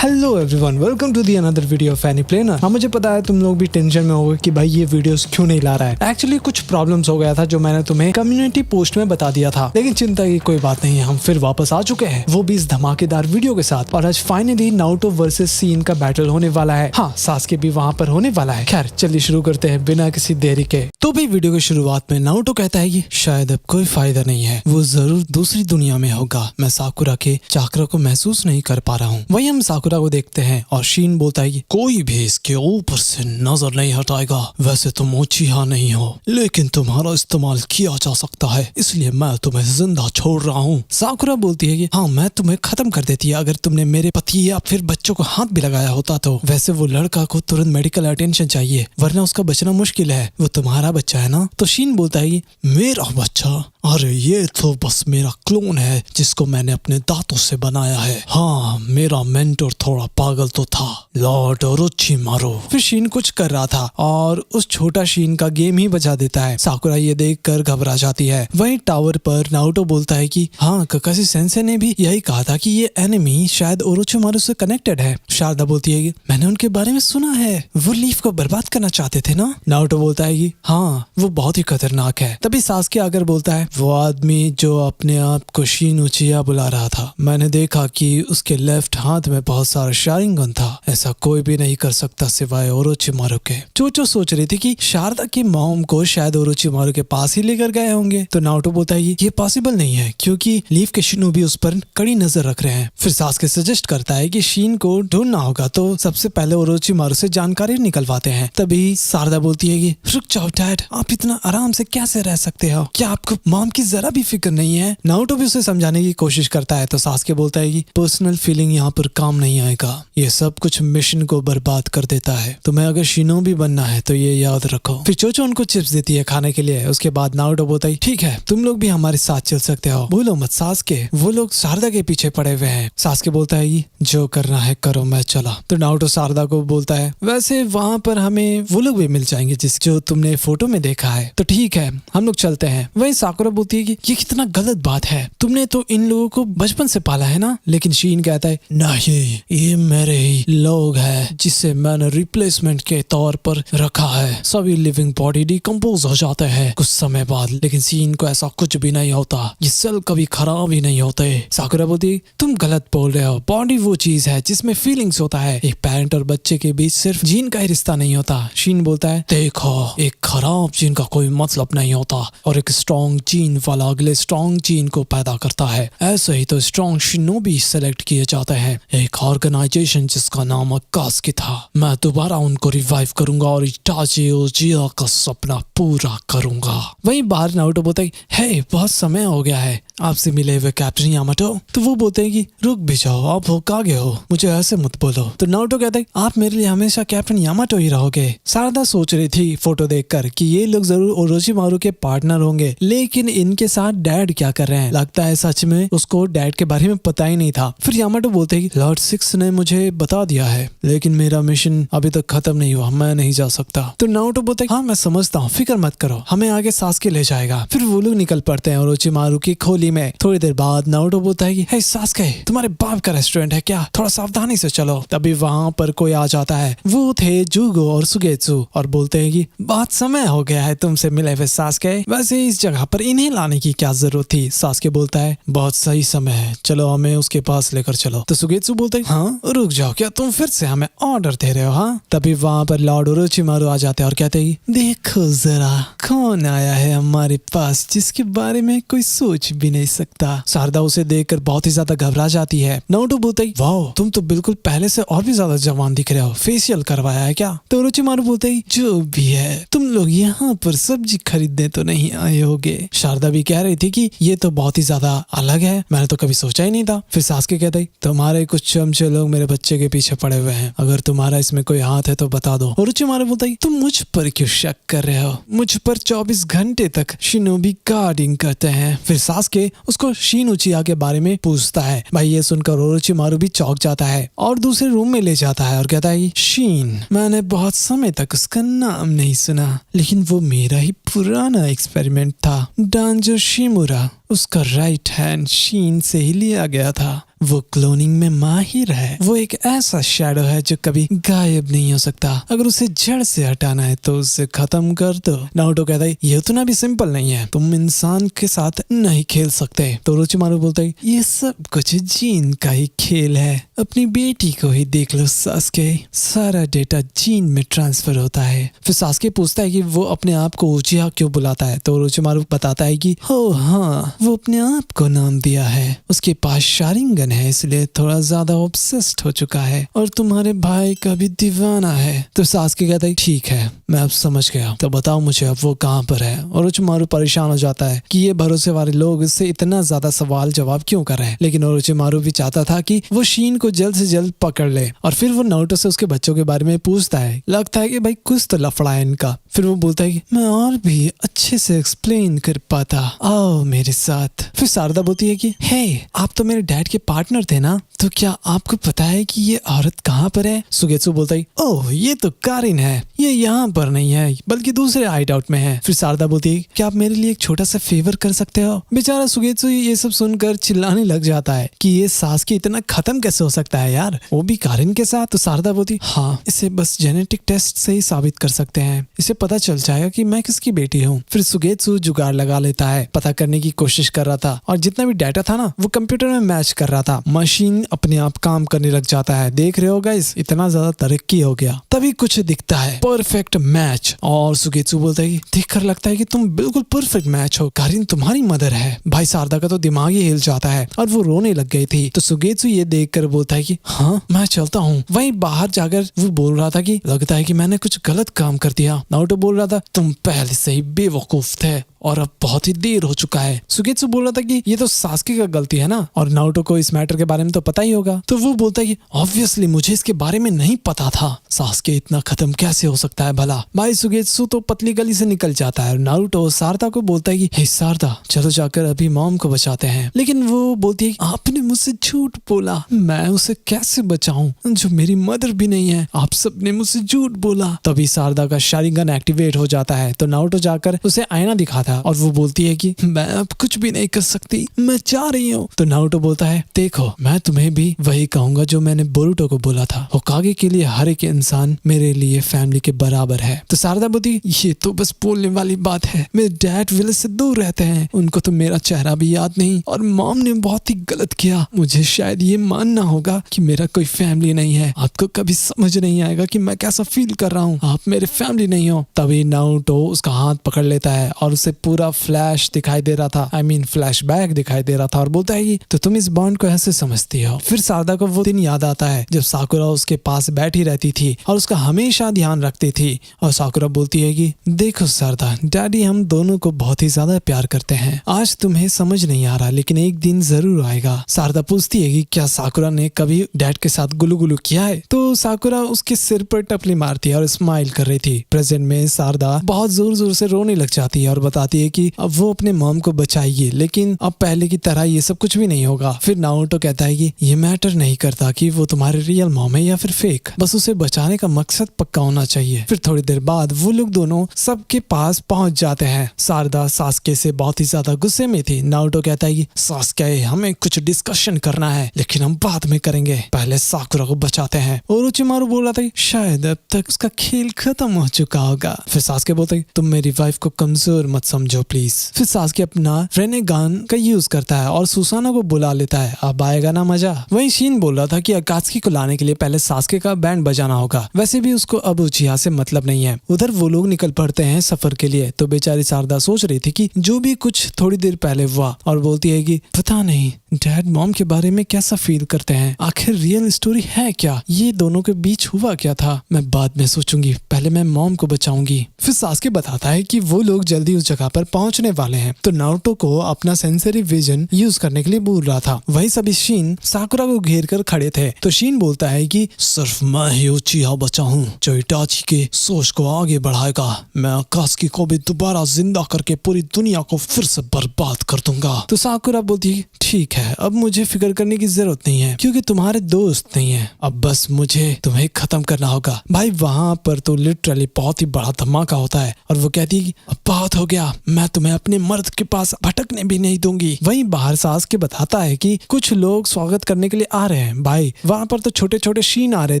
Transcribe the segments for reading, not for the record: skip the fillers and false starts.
Hello everyone, welcome to the another video of any planner. हाँ, मुझे पता है तुम लोग भी टेंशन में होगे कि भाई ये वीडियोस क्यों नहीं ला रहा है। एक्चुअली कुछ प्रॉब्लम्स हो गया था जो मैंने तुम्हें कम्युनिटी पोस्ट में बता दिया था, लेकिन चिंता की कोई बात नहीं है, हम फिर वापस आ चुके हैं, वो भी इस धमाकेदार वीडियो के साथ। और आज फाइनली नारुतो वर्सेस सीन का बैटल होने वाला है। हाँ, सासके भी वहाँ पर होने वाला है। खैर चलिए शुरू करते हैं बिना किसी देरी के। तो भी वीडियो की शुरुआत में नारुतो कहता है कि शायद अब कोई फायदा नहीं है, वो जरूर दूसरी दुनिया में होगा। मैं साकुरा के चाक्रा को महसूस नहीं कर पा रहा हूँ। वही हम साकुरा को देखते हैं और शीन बोलता है कि कोई भी इसके ऊपर से नजर नहीं हटाएगा। वैसे तुम उचिहा नहीं हो, लेकिन तुम्हारा इस्तेमाल किया जा सकता है, इसलिए मैं तुम्हें जिंदा छोड़ रहा हूँ। साकुरा बोलती है कि हाँ, मैं तुम्हें खत्म कर देती अगर तुमने मेरे पति या फिर बच्चों को हाथ भी लगाया होता तो। वैसे वो लड़का को तुरंत मेडिकल अटेंशन चाहिए, वरना उसका बचना मुश्किल है। वो तुम्हारा बच्चा है ना? तो शीन बोलता है कि मेरा बच्चा? अरे ये तो बस मेरा क्लोन है जिसको मैंने अपने दांतों से बनाया है। हाँ, मेरा मेंटर थोड़ा पागल तो था, लॉर्ड ओरोचिमारू। फिर शीन कुछ कर रहा था और उस छोटा शीन का गेम ही बजा देता है। साकुरा ये देखकर घबरा जाती है। वहीं टावर पर नारुतो बोलता है कि हाँ, काकाशी सेंसे ने भी यही कहा था कि ये एनिमी शायद ओरोचिमारू से कनेक्टेड है। शारदा बोलती है कि मैंने उनके बारे में सुना है, वो लीफ को बर्बाद करना चाहते थे ना? नारुतो बोलता है कि हाँ, वो बहुत ही खतरनाक है। तभी सासके आकर बोलता है, वो आदमी जो अपने आप को शीन उचिहा बुला रहा था, मैंने देखा कि उसके लेफ्ट हाथ में बहुत सारा शारिंगन था। ऐसा कोई भी नहीं कर सकता सिवाय ओरोचिमारू के। चोचो सोच रही थी कि शारदा की मॉम को शायद ओरोचिमारू के पास ही लेकर गए होंगे। तो नारुतो बोलता है ये पॉसिबल नहीं है, क्योंकि लीफ के शिनोबी उस पर कड़ी नजर रख रहे हैं। फिर सासके सजेस्ट करता है कि शीन को ढूंढना होगा, तो सबसे पहले ओरोचिमारू से जानकारी निकलवाते हैं। तभी शारदा बोलती है कि रुक जाओ डैड, आप इतना आराम से कैसे रह सकते हो? क्या आपको मॉम की जरा भी फिक्र नहीं है? नारुतो भी उसे समझाने की कोशिश करता है। तो सासके बोलता है कि पर्सनल फीलिंग यहाँ पर काम नहीं आएगा, ये सब कुछ मिशन को बर्बाद कर देता है। तुम्हें अगर शिनोबी बनना है तो ये याद रखो। फिर चोचो उनको चिप्स देती है खाने के लिए। उसके बाद नारुतो बोलता है ठीक है, तुम लोग भी हमारे साथ चल सकते हो, भूलो मत सासके, वो लोग शारदा के पीछे पड़े हुए हैं। सासके बोलता है कि जो करना है करो, मैं चला। तो नारुतो शारदा को बोलता है वैसे वहाँ पर हमें वो लोग भी मिल जाएंगे जो तुमने फोटो में देखा है, तो ठीक है हम लोग चलते हैं। वही साकुरा बोलती है कि ये कितना गलत बात है, तुमने तो इन लोगों को बचपन से पाला है ना? लेकिन शीन कहता है नहीं, ये मेरे ही लोग हैं जिसे मैंने रिप्लेसमेंट के तौर पर रखा है। सभी लिविंग बॉडी डिकम्पोज हो जाते हैं कुछ समय बाद, लेकिन शीन को ऐसा कुछ भी नहीं होता, ये सेल कभी खराब ही नहीं होते। साकुरा बोलती तुम गलत बोल रहे हो, बॉडी वो चीज है जिसमें फीलिंग्स होता है, एक पेरेंट और बच्चे के बीच सिर्फ जीन का ही रिश्ता नहीं होता। शीन बोलता है देखो, एक खराब जीन का कोई मतलब नहीं होता और एक स्ट्रॉन्ग जीन वाला अगले स्ट्रॉन्ग जीन को पैदा करता है। ऐसे ही तो स्ट्रॉन्ग शिनोबी सेलेक्ट किए जाते हैं। एक ऑर्गेनाइजेशन जिसका नाम अकात्सुकी था, मैं दोबारा उनको रिवाइव करूंगा और इटाची उचिहा का सपना पूरा करूंगा। वहीं बाहर नारुतो बोलता है हे, बहुत समय हो गया है आपसे मिले हुए कैप्टन यामाटो। तो वो बोलते हैं कि रुक भी जाओ, आप होकागे हो, मुझे ऐसे मत बोलो। तो नारुतो कहता है आप मेरे लिए हमेशा कैप्टन यामाटो ही रहोगे। शारदा सोच रही थी फोटो देखकर कि ये लोग जरूर ओरोचिमारू के पार्टनर होंगे, लेकिन इनके साथ डैड क्या कर रहे हैं? लगता है सच में उसको डैड के बारे में पता ही नहीं था। फिर यामाटो बोलते हैं कि लॉर्ड सिक्स ने मुझे बता दिया है, लेकिन मेरा मिशन अभी तक खत्म नहीं हुआ, मैं नहीं जा सकता। तो नारुतो बोलता है हाँ मैं समझता हूँ, फिक्र मत करो, हमें आगे सासके ले जाएगा। फिर वो लोग निकल पड़ते हैं ओरोचिमारू की खोली में। थोड़ी देर बाद नारुतो बोलता है कि हे सासके, तुम्हारे बाप का रेस्टोरेंट है क्या? थोड़ा सावधानी से चलो। तभी वहाँ पर कोई आ जाता है, वो थे जुगो और सुगेत्सु, और बोलते हैं कि बहुत समय हो गया है तुमसे मिले हुए सासके, वैसे इस जगह पर इन्हें लाने की क्या जरूरत थी? सासके बोलता है बहुत सही समय है, चलो हमें उसके पास लेकर चलो। तो सुगेत्सु बोलते हैं हाँ रुक जाओ, क्या तुम फिर से हमें ऑर्डर दे रहे हो? हाँ। तभी वहाँ पर लॉर्ड ओरोचिमारू आ जाते हैं और कहते हैं देखो जरा कौन आया है हमारे पास जिसके बारे में कोई सोच भी नहीं सकता। शारदा उसे देखकर बहुत ही ज्यादा घबरा जाती है। नारुतो बोलता है वाओ, तुम तो बिल्कुल पहले से और भी ज्यादा जवान दिख रहे हो, फेशियल करवाया है क्या? तो ओरोचिमारू बोलते है जो भी है, तुम लोग यहाँ पर सब्जी खरीदने तो नहीं आए होगे। शारदा भी कह रही थी कि ये तो बहुत ही ज्यादा अलग है, मैंने तो कभी सोचा ही नहीं था। फिर सासके कहते है तुम्हारे कुछ चमचे लोग मेरे बच्चे के पीछे पड़े हुए हैं, अगर तुम्हारा इसमें कोई हाथ है तो बता दो। ओरोचिमारू बोलता है तुम मुझ पर क्यों शक कर रहे हो? मुझ पर 24 घंटे तक शिनोबी गार्डिंग करते हैं। फिर सासके उसको शीन उचिहा के बारे में पूछता है। भाई ये सुनकर ओरोचिमारू भी चौंक जाता है और दूसरे रूम में ले जाता है और कहता है शीन, मैंने बहुत समय तक उसका नाम नहीं सुना, लेकिन वो मेरा ही पुराना एक्सपेरिमेंट था। डांजो शिमुरा उसका राइट हैंड शीन से ही लिया गया था। वो क्लोनिंग में माहिर है। वो एक ऐसा शैडो है जो कभी गायब नहीं हो सकता। अगर उसे जड़ से हटाना है तो उसे खत्म कर दो। नारुतो कहता है ये उतना भी सिंपल नहीं है, तुम इंसान के साथ नहीं खेल सकते। तो ओरोचिमारू बोलता है ये सब कुछ जीन का ही खेल है, अपनी बेटी को ही देख लो सास्के, सारा डेटा जीन में ट्रांसफर होता है। फिर सास्के पूछता है कि वो अपने आप को उचिहा क्यों बुलाता है। तो ओरोचिमारू बताता है कि हो हाँ, वो अपने आप को नाम दिया है, उसके पास शारिंगन है इसलिए थोड़ा ज्यादा ऑब्सेस्ड हो चुका है और तुम्हारे भाई का भी दीवाना है। तो सास्के कहता है ठीक है, मैं अब समझ गया, तो बताओ मुझे अब वो कहाँ पर है। ओरोचिमारू परेशान हो जाता है कि ये भरोसे वाले लोग इससे इतना ज्यादा सवाल जवाब क्यों कर रहे हैं। लेकिन ओरोचिमारू भी चाहता था कि वो शीन को जल्द से जल्द पकड़ ले और फिर वो नारुतो से उसके बच्चों के बारे में पूछता है। लगता है कि भाई कुछ तो लफड़ा है इनका। फिर वो बोलता है कि मैं और भी अच्छे से एक्सप्लेन कर पाता, आओ मेरे साथ। फिर शारदा बोलती है कि हे, आप तो मेरे डैड के पार्टनर थे ना, तो क्या आपको पता है कि ये औरत कहाँ पर है। सुगेत्सु बोलता है ओह ये तो कारिन है, ये यहाँ पर नहीं है बल्कि दूसरे हाइड आउट में है। फिर शारदा बोलती है क्या आप मेरे लिए एक छोटा सा फेवर कर सकते हो। बेचारा सुगेत्सु ये सब सुनकर चिल्लाने लग जाता है कि ये सास्के इतना खत्म कैसे हो सकता है यार, वो भी कारिन के साथ। तो शारदा बोलती हाँ, इसे बस जेनेटिक टेस्ट से ही साबित कर सकते हैं, इसे पता चल जाएगा कि मैं किसकी बेटी हूँ। फिर सुगेत्सु जुगाड़ लगा लेता है, पता करने की कोशिश कर रहा था और जितना भी डाटा था ना वो कंप्यूटर में मैच कर रहा था। मशीन अपने आप काम करने लग जाता है। देख रहे हो गाइस, इतना ज्यादा तरक्की हो गया। तभी कुछ दिखता है, परफेक्ट मैच। और सुगेत्सु बोलता है देखकर लगता है कि तुम बिल्कुल परफेक्ट मैच हो, कारिन तुम्हारी मदर है। भाई शारदा का तो दिमाग ही हिल जाता है और वो रोने लग गई थी। तो सुगेत्सु ये देखकर बोलता है कि हाँ मैं चलता हूँ। वहीं बाहर जाकर वो बोल रहा था कि लगता है कि मैंने कुछ गलत काम कर दिया। नारुतो बोल रहा था तुम पहले से ही बेवकूफ थे और अब बहुत ही देर हो चुका है। सुगेत्सु बोल रहा था कि ये तो सास्के का गलती है ना, और नारुतो को इस मैटर के बारे में तो पता ही होगा। तो वो बोलता है कि ऑब्वियसली मुझे इसके बारे में नहीं पता था, सास्के इतना खत्म कैसे हो सकता है भला। भाई सुगेत्सु तो पतली गली से निकल जाता है और नारुतो शारदा को बोलता है कि हे शारदा चलो जाकर अभी मॉम को बचाते हैं। लेकिन वो बोलती है आपने मुझसे झूठ बोला, मैं उसे कैसे बचाऊं जो मेरी मदर भी नहीं है, आप सबने मुझसे झूठ बोला। तभी शारदा का शारिंगन एक्टिवेट हो जाता है। तो नारुतो जाकर उसे आईना दिखाता और वो बोलती है कि मैं अब कुछ भी नहीं कर सकती, मैं जा रही हूँ। तो नारुतो बोलता है देखो मैं तुम्हें भी वही कहूंगा जो मैंने बोरुतो को बोला था, होकागे के लिए हर एक इंसान मेरे लिए फैमिली के बराबर है। तो शारदा बोलती ये तो बस बोलने वाली बात है, मेरे डैड विलेज से दूर रहते हैं, उनको तो मेरा चेहरा भी याद नहीं और मॉम ने बहुत ही गलत किया। मुझे शायद ये मानना होगा कि मेरा कोई फैमिली नहीं है। आपको कभी समझ नहीं आएगा कि मैं कैसा फील कर रहा हूँ, आप मेरे फैमिली नहीं हो। तभी नारुतो उसका हाथ पकड़ लेता है और उसे पूरा फ्लैश दिखाई दे रहा था, आई मीन फ्लैशबैक दिखाई दे रहा था और बोलता है कि तो तुम इस बॉन्ड को ऐसे समझती हो। फिर शारदा को वो दिन याद आता है जब साकुरा उसके पास बैठी रहती थी और उसका हमेशा ध्यान रखती थी। और साकुरा बोलती है कि देखो शारदा, डैडी हम दोनों को बहुत ही ज्यादा प्यार करते हैं, आज तुम्हें समझ नहीं आ रहा लेकिन एक दिन जरूर आएगा। शारदा पूछती है कि क्या साकुरा ने कभी डैड के साथ गुलू गुलू किया है। तो साकुरा उसके सिर पर टपली मारती है और स्माइल कर रही थी। प्रेजेंट में शारदा बहुत जोर जोर से रोने लग जाती है और बताती है कि अब वो अपने मॉम को बचाइए, लेकिन अब पहले की तरह ये सब कुछ भी नहीं होगा। फिर नारुतो कहता है कि ये मैटर नहीं करता कि वो तुम्हारे रियल मॉम है या फिर फेक, बस उसे बचाने का मकसद पक्का होना चाहिए। फिर थोड़ी देर बाद वो लोग दोनों सबके पास पहुंच जाते हैं। शारदा सास्के से बहुत ही ज्यादा गुस्से में थी। नारुतो कहता है कि सास्के हमें कुछ डिस्कशन करना है लेकिन हम बाद में करेंगे, पहले साकुरा को बचाते हैं। ओरोचिमारू बोल रहा था शायद अब तक उसका खेल खत्म हो चुका होगा। फिर सास्के बोलता है तुम मेरी वाइफ को कमजोर मत समझो प्लीज। फिर सास्के अपना रेनेगान का यूज करता है और सुसाना को बुला लेता है, अब आएगा ना मजा। वहीं शीन बोल रहा था कि अकात्सुकी को लाने के लिए पहले सास्के का बैंड बजाना होगा, वैसे भी उसको अब उचिहा से मतलब नहीं है। उधर वो लोग निकल पड़ते हैं सफर के लिए। तो बेचारी शारदा सोच रही थी कि जो भी कुछ थोड़ी देर पहले हुआ और बोलती है कि पता नहीं डैड मॉम के बारे में कैसा फील करते हैं, आखिर रियल स्टोरी है क्या, ये दोनों के बीच हुआ क्या था, मैं बाद में सोचूंगी, पहले मैं मॉम को बचाऊंगी। फिर सास्के बताता है कि वो लोग जल्दी उस जगह पर पहुंचने वाले हैं। तो नारुतो को अपना सेंसरी विजन यूज करने के लिए बोल रहा था। वही सभी शीन साकुरा को घेर कर खड़े थे। तो शीन बोलता है कि सिर्फ मैं ही जिया बचा हूँ जो इटाची के सोच को आगे बढ़ाएगा। मैं आकाश को भी दोबारा जिंदा करके पूरी दुनिया को फिर से बर्बाद कर दूंगा। तो साकुरा बोलती ठीक है, अब मुझे फिक्र करने की जरूरत नहीं है क्योंकि तुम्हारे दोस्त नहीं है, अब बस मुझे तुम्हें खत्म करना होगा। भाई वहाँ पर तो लिटरली बहुत ही बड़ा धमाका होता है और वो कहती है अब बहुत हो गया, मैं तुम्हें अपने मर्द के पास भटकने भी नहीं दूंगी। वहीं बाहर सास के बताता है कि कुछ लोग स्वागत करने के लिए आ रहे हैं। भाई वहाँ पर तो छोटे छोटे शीन आ रहे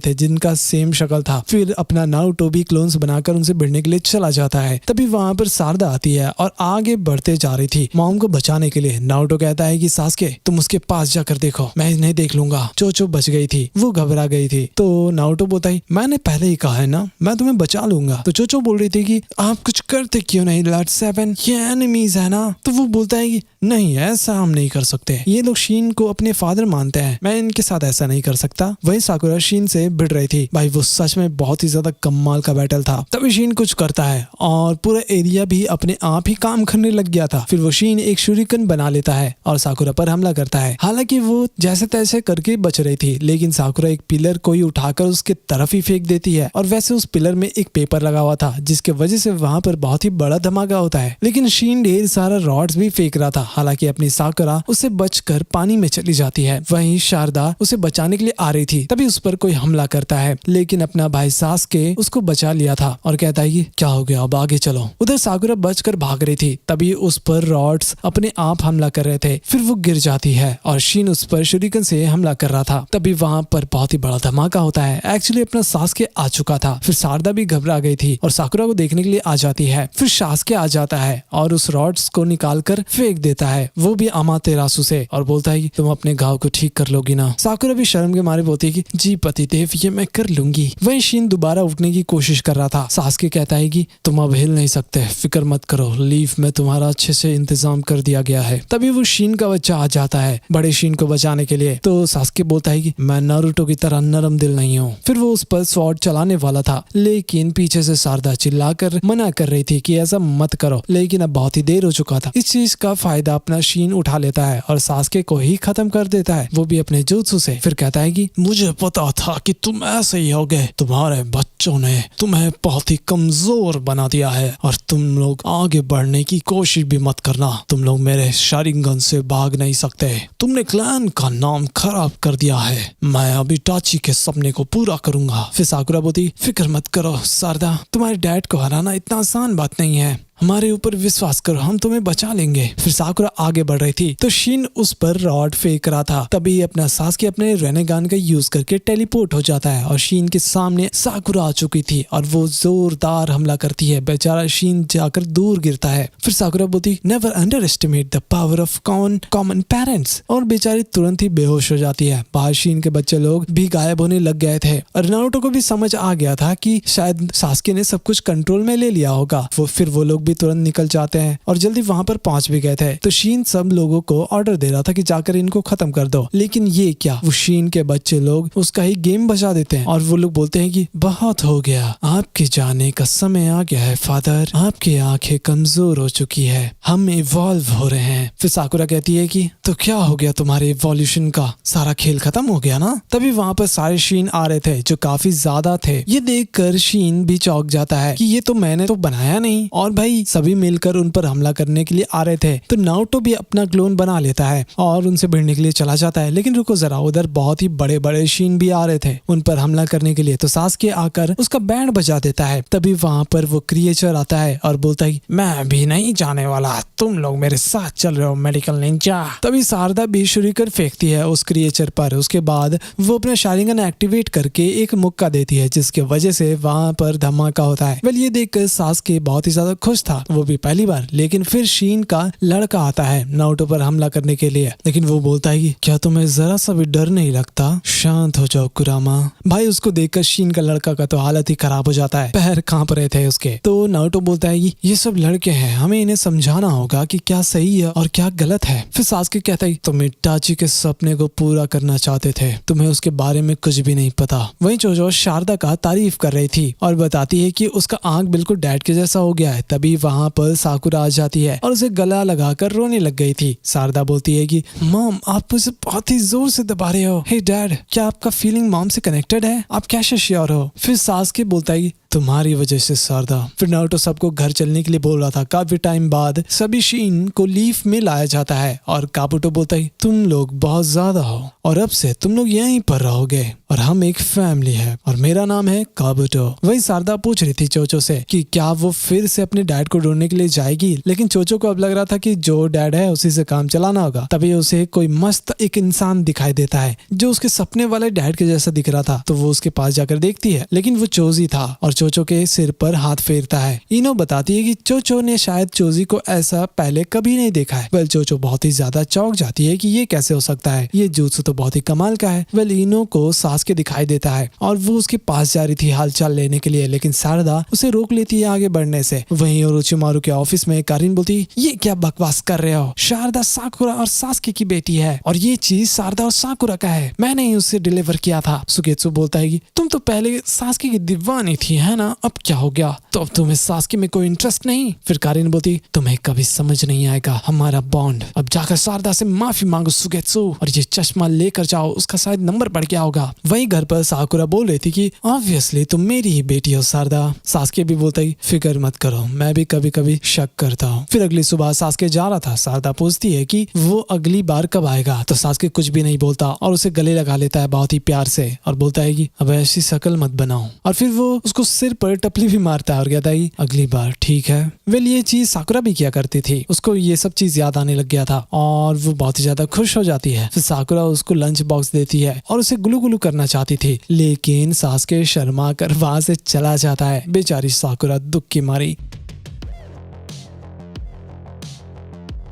थे जिनका सेम शक्ल था। फिर अपना नारुतो भी क्लोन्स बनाकर उनसे भिड़ने के लिए चला जाता है। तभी वहाँ पर शारदा आती है और आगे बढ़ते जा रही थी मॉम को बचाने के लिए। नारुतो कहता है कि सासके तुम उसके पास जाकर देखो, मैं इन्हें देख लूंगा। चोचो बच गई थी, वो घबरा गई थी। तो नारुतो बोलता है मैंने पहले ही कहा है ना, मैं तुम्हें बचा लूंगा। तो चोचो बोल रही थी कि आप कुछ करते क्यों नहीं लॉर्ड सेवन, ये एनिमीज है ना। तो वो बोलता है कि नहीं ऐसा हम नहीं कर सकते, ये लोग शीन को अपने फादर मानते हैं, मैं इनके साथ ऐसा नहीं कर सकता। वही साकुरा शीन से भिड़ रही थी। भाई वो सच में बहुत ही ज्यादा कमाल का बैटल था। तभी शीन कुछ करता है और पूरा एरिया भी अपने आप ही काम करने लग गया था। फिर वो शीन एक शूरिकन बना लेता है और साकुरा पर हमला करता है। हालांकि वो जैसे तैसे करके बच रही थी, लेकिन साकुरा एक पिलर कोई उठाकर उसके तरफ ही फेंक देती है और वैसे उस पिलर में एक पेपर लगा हुआ था जिसके वजह से वहाँ पर बहुत ही बड़ा धमाका होता है। लेकिन शीन ढेर सारा रॉड्स भी फेंक रहा था। हालांकि अपनी साकुरा उससे बचकर पानी में चली जाती है। वहीं शारदा उसे बचाने के लिए आ रही थी, तभी उस पर कोई हमला करता है, लेकिन अपना भाई सासके उसको बचा लिया था और कहता है कि क्या हो गया, अब आगे चलो। उधर साकुरा बचकर भाग रही थी, तभी उस पर रॉड्स अपने आप हमला कर रहे थे। फिर वो गिर जाती है और शीन उस पर शूरिकन से हमला कर रहा था। तभी वहाँ पर बहुत ही बड़ा धमाका होता है। एक्चुअली अपना सासके आ चुका था। फिर शारदा भी घबरा गई थी और साकुरा को देखने के लिए आ जाती है। फिर सासके आ जाता है और उस रॉड्स को निकाल कर फेंक देता है, वो भी अमातेरासु से, और बोलता है कि तुम अपने घाव को ठीक कर लोगी ना। साकुरा भी शर्म के मारे बोलती है कि जी पतिदेव ये मैं कर लूंगी। वहीं शीन दोबारा उठने की कोशिश कर रहा था। सासके कहता है कि तुम अब हिल नहीं सकते, फिक्र मत करो, लीफ में तुम्हारा अच्छे से इंतजाम कर दिया गया है। तभी वो शीन का बच्चा आ जाता है बड़े शीन को बचाने के लिए। तो सासके बोलता है कि मैं नारुतो की तरह नरम दिल नहीं हूँ। फिर वो उस पर स्वॉर्ड चलाने वाला था, लेकिन पीछे से शारदा चिल्लाकर मना कर रही थी कि ऐसा मत करो, लेकिन अब बहुत ही देर हो चुका था। इस चीज का फायदा अपना शीन उठा लेता है और सासके को ही खत्म कर देता है, वो भी अपने जुत्सु से। फिर कहता है कि मुझे पता था कि तुम ऐसे ही होगे, तुम्हारे बच्चों ने तुम्हें बहुत ही कमजोर बना दिया है और तुम लोग आगे बढ़ने की कोशिश भी मत करना, तुम लोग मेरे शारिंगन से भाग नहीं सकते, तुमने क्लैन का नाम खराब कर दिया है, मैं अभी इटाची के सपने को पूरा करूंगा। फिर साकुरा बोलती फिक्र मत करो शारदा, तुम्हारे डैड को हराना इतना आसान बात नहीं है, हमारे ऊपर विश्वास करो, हम तुम्हें बचा लेंगे। फिर साकुरा आगे बढ़ रही थी तो शीन उस पर रॉड फेंक रहा था। तभी अपना सासके अपने रेनेगान का यूज करके टेलीपोर्ट हो जाता है और शीन के सामने साकुरा आ चुकी थी और वो जोरदार हमला करती है। बेचारा शीन जाकर दूर गिरता है। फिर साकुरा बोलती never under estimate the power of common parents, और बेचारी तुरंत ही बेहोश हो जाती है। बाहर शीन के बच्चे लोग भी गायब होने लग गए थे और नारुतो को भी समझ आ गया था कि शायद सासके ने सब कुछ कंट्रोल में ले लिया होगा। फिर वो लोग तुरंत निकल जाते हैं और जल्दी वहां पर पहुंच भी गए थे। तो शीन सब लोगों को ऑर्डर दे रहा था कि जाकर इनको खत्म कर दो, लेकिन ये क्या, वो शीन के बच्चे लोग उसका ही गेम बजा देते हैं और वो लोग बोलते हैं कि बहुत हो गया, आपके जाने का समय आ गया है फादर, आपकी आंखें कमजोर हो चुकी है, हम इवॉल्व हो रहे हैं। फिर साकुरा कहती है कि तो क्या हो गया तुम्हारे इवोल्यूशन का, सारा खेल खत्म हो गया ना। तभी वहां पर सारे शीन आ रहे थे जो काफी ज्यादा थे। ये देखकर शीन भी चौंक जाता है कि ये तो मैंने तो बनाया नहीं, और भाई सभी मिलकर उन पर हमला करने के लिए आ रहे थे। तो नारुतो भी अपना क्लोन बना लेता है और उनसे भिड़ने के लिए चला जाता है। लेकिन रुको जरा, उधर बहुत ही बड़े बड़े शीन भी आ रहे थे उन पर हमला करने के लिए। तो सासके आकर उसका बैंड बजा देता है। तभी वहां पर वो क्रिएचर आता है और बोलता है मैं भी नहीं जाने वाला, तुम लोग मेरे साथ चल रहे हो मेडिकल निंजा। तभी शारदा भी शूरिकन फेंकती है उस क्रिएचर पर। उसके बाद वो अपना शारिंगन एक्टिवेट करके एक मुक्का देती है जिसकी वजह से वहां पर धमाका होता है। वेल ये देखकर सासके बहुत ही ज्यादा खुश था, वो भी पहली बार। लेकिन फिर शीन का लड़का आता है नारुतो पर हमला करने के लिए, लेकिन वो बोलता है कि क्या तुम्हें जरा सा भी डर नहीं लगता, शांत हो जाओ कुरामा। भाई उसको देखकर शीन का लड़का का तो हालत ही खराब हो जाता है, पैर कांप रहे थे उसके। तो नारुतो बोलता है कि ये सब लड़के हैं, हमें इन्हें समझाना होगा कि क्या सही है और क्या गलत है। फिर सासके कहता है तुम इटाची के सपने को पूरा करना चाहते थे, तुम्हें उसके बारे में कुछ भी नहीं पता। वहीं जोजो शारदा का तारीफ कर रही थी और बताती है कि उसका आंख बिल्कुल डैड के जैसा हो गया है। तभी तभी वहाँ पर साकुरा आ जाती है और उसे गला लगाकर रोने लग गई थी। शारदा बोलती है कि मॉम आप मुझे बहुत ही जोर से दबा रहे हो। हे डैड, क्या आपका फीलिंग मॉम से कनेक्टेड है? आप कैसे श्योर हो? फिर सासुके बोलता है तुम्हारी वजह से शारदा। फिर नारुतो सबको घर चलने के लिए बोल रहा था। काफी टाइम बाद सभी शीन को लीफ में लाया जाता है और काबुटो बोलता है तुम लोग बहुत ज्यादा हो और अब से तुम लोग यहीं पर रहोगे और हम एक फैमिली है और मेरा नाम है काबुटो। वही शारदा पूछ रही थी चोचो से कि क्या वो फिर से अपने डैड को ढूंढने के लिए जाएगी, लेकिन चोचो को अब लग रहा था कि जो डैड है उसी से काम चलाना होगा। तभी उसे कोई मस्त एक इंसान दिखाई देता है जो उसके सपने वाले डैड के जैसा दिख रहा था। तो वो उसके पास जाकर देखती है, लेकिन वो चोजी था और चोचो के सिर पर हाथ फेरता है। इनो बताती है कि चोचो ने शायद चोजी को ऐसा पहले कभी नहीं देखा है। वेल चोचो बहुत ही ज्यादा चौंक जाती है कि ये कैसे हो सकता है, ये jutsu तो बहुत ही कमाल का है। वेल इनो को सासुके दिखाई देता है और वो उसके पास जा रही थी हालचाल लेने के लिए, लेकिन शारदा उसे रोक लेती है आगे बढ़ने से। वहीं ओरोचिमारू के ऑफिस में कारिन बोलती ये क्या बकवास कर रहे हो, शारदा साकुरा और सासुके की बेटी है और ये चीज शारदा और साकुरा का है, मैंने ही उसे डिलीवर किया था। सुगेत्सु बोलता है कि तुम तो पहले सासुके की दीवानी थी है ना, अब क्या हो गया? तो अब तुम्हें सासुके में कोई इंटरेस्ट नहीं? फिर कारिन बोलती तुम्हें कभी समझ नहीं आएगा हमारा बॉन्ड। अब जाकर शारदा से माफी मांगो सुगेत्सु और ये चश्मा लेकर जाओ, उसका शायद नंबर बढ़ गया होगा। वहीं घर पर साकुरा बोल रही थी कि ऑब्वियसली तुम मेरी ही बेटी हो शारदा। सासुके भी बोलता ही फिक्र मत करो, मैं भी कभी कभी शक करता हूँ। फिर अगली सुबह सासुके जा रहा था। शारदा पूछती है कि वो अगली बार कब आएगा, तो सासुके कुछ भी नहीं बोलता और उसे गले लगा लेता है बहुत ही प्यार से और बोलता है कि अब ऐसी शक्ल मत बनाओ और फिर वो उसको सिर पर टपली भी मारता है और कहता है अगली बार ठीक है। वेल ये चीज साकुरा भी किया करती थी, उसको ये सब चीज याद आने लग गया था और वो बहुत ही ज्यादा खुश हो जाती है। फिर साकुरा उसको लंच बॉक्स देती है और उसे गुलू गुलू करना चाहती थी, लेकिन सासुके शर्मा कर वहां से चला जाता है। बेचारी साकुरा दुख की मारी।